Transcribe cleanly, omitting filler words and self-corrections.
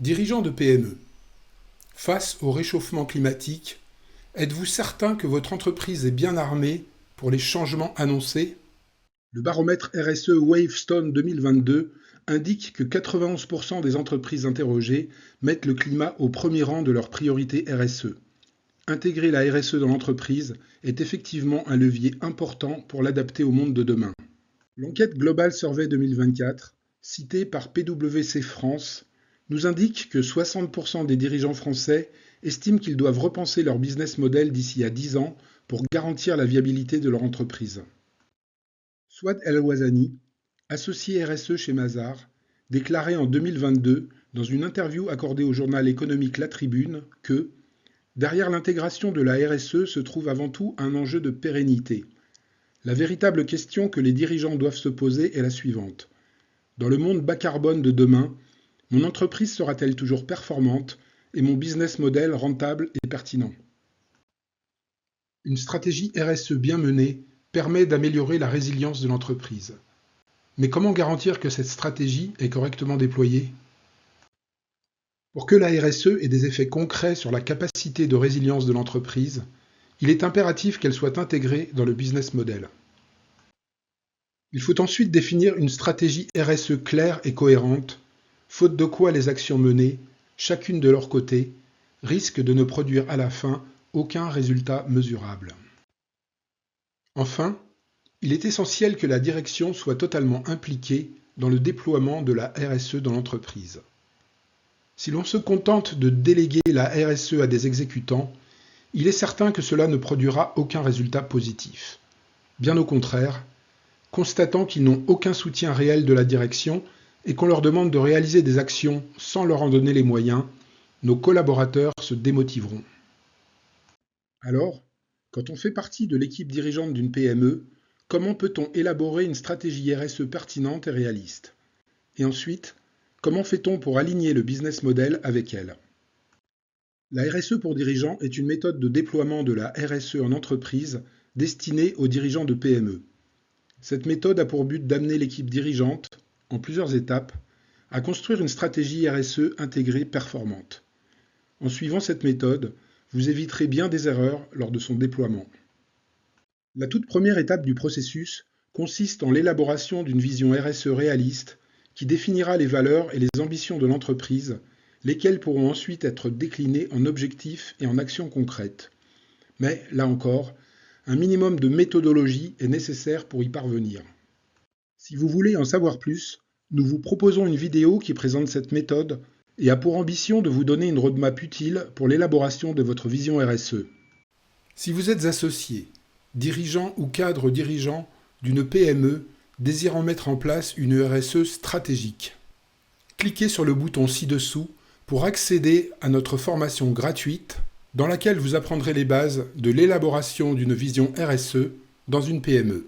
Dirigeant de PME, face au réchauffement climatique, êtes-vous certain que votre entreprise est bien armée pour les changements annoncés? Le baromètre RSE Wavestone 2022 indique que 91% des entreprises interrogées mettent le climat au premier rang de leurs priorités RSE. Intégrer la RSE dans l'entreprise est effectivement un levier important pour l'adapter au monde de demain. L'enquête Global Survey 2024, citée par PwC France, nous indique que 60% des dirigeants français estiment qu'ils doivent repenser leur business model d'ici à 10 ans pour garantir la viabilité de leur entreprise. Souad El-Ouazani, associé RSE chez Mazars, déclarait en 2022 dans une interview accordée au journal économique La Tribune que « Derrière l'intégration de la RSE se trouve avant tout un enjeu de pérennité. La véritable question que les dirigeants doivent se poser est la suivante. Dans le monde bas carbone de demain, mon entreprise sera-t-elle toujours performante et mon business model rentable et pertinent ?» Une stratégie RSE bien menée permet d'améliorer la résilience de l'entreprise. Mais comment garantir que cette stratégie est correctement déployée? Pour que la RSE ait des effets concrets sur la capacité de résilience de l'entreprise, il est impératif qu'elle soit intégrée dans le business model. Il faut ensuite définir une stratégie RSE claire et cohérente, faute de quoi les actions menées, chacune de leur côté, risquent de ne produire à la fin aucun résultat mesurable. Enfin, il est essentiel que la direction soit totalement impliquée dans le déploiement de la RSE dans l'entreprise. Si l'on se contente de déléguer la RSE à des exécutants, il est certain que cela ne produira aucun résultat positif. Bien au contraire, constatant qu'ils n'ont aucun soutien réel de la direction et qu'on leur demande de réaliser des actions sans leur en donner les moyens, nos collaborateurs se démotiveront. Alors, quand on fait partie de l'équipe dirigeante d'une PME, comment peut-on élaborer une stratégie RSE pertinente et réaliste? Et ensuite, comment fait-on pour aligner le business model avec elle? La RSE pour dirigeants est une méthode de déploiement de la RSE en entreprise destinée aux dirigeants de PME. Cette méthode a pour but d'amener l'équipe dirigeante, en plusieurs étapes, à construire une stratégie RSE intégrée performante. En suivant cette méthode, vous éviterez bien des erreurs lors de son déploiement. La toute première étape du processus consiste en l'élaboration d'une vision RSE réaliste qui définira les valeurs et les ambitions de l'entreprise, lesquelles pourront ensuite être déclinées en objectifs et en actions concrètes. Mais, là encore, un minimum de méthodologie est nécessaire pour y parvenir. Si vous voulez en savoir plus, nous vous proposons une vidéo qui présente cette méthode et a pour ambition de vous donner une roadmap utile pour l'élaboration de votre vision RSE. Si vous êtes associé, dirigeant ou cadre dirigeant d'une PME désirant mettre en place une RSE stratégique, cliquez sur le bouton ci-dessous pour accéder à notre formation gratuite dans laquelle vous apprendrez les bases de l'élaboration d'une vision RSE dans une PME.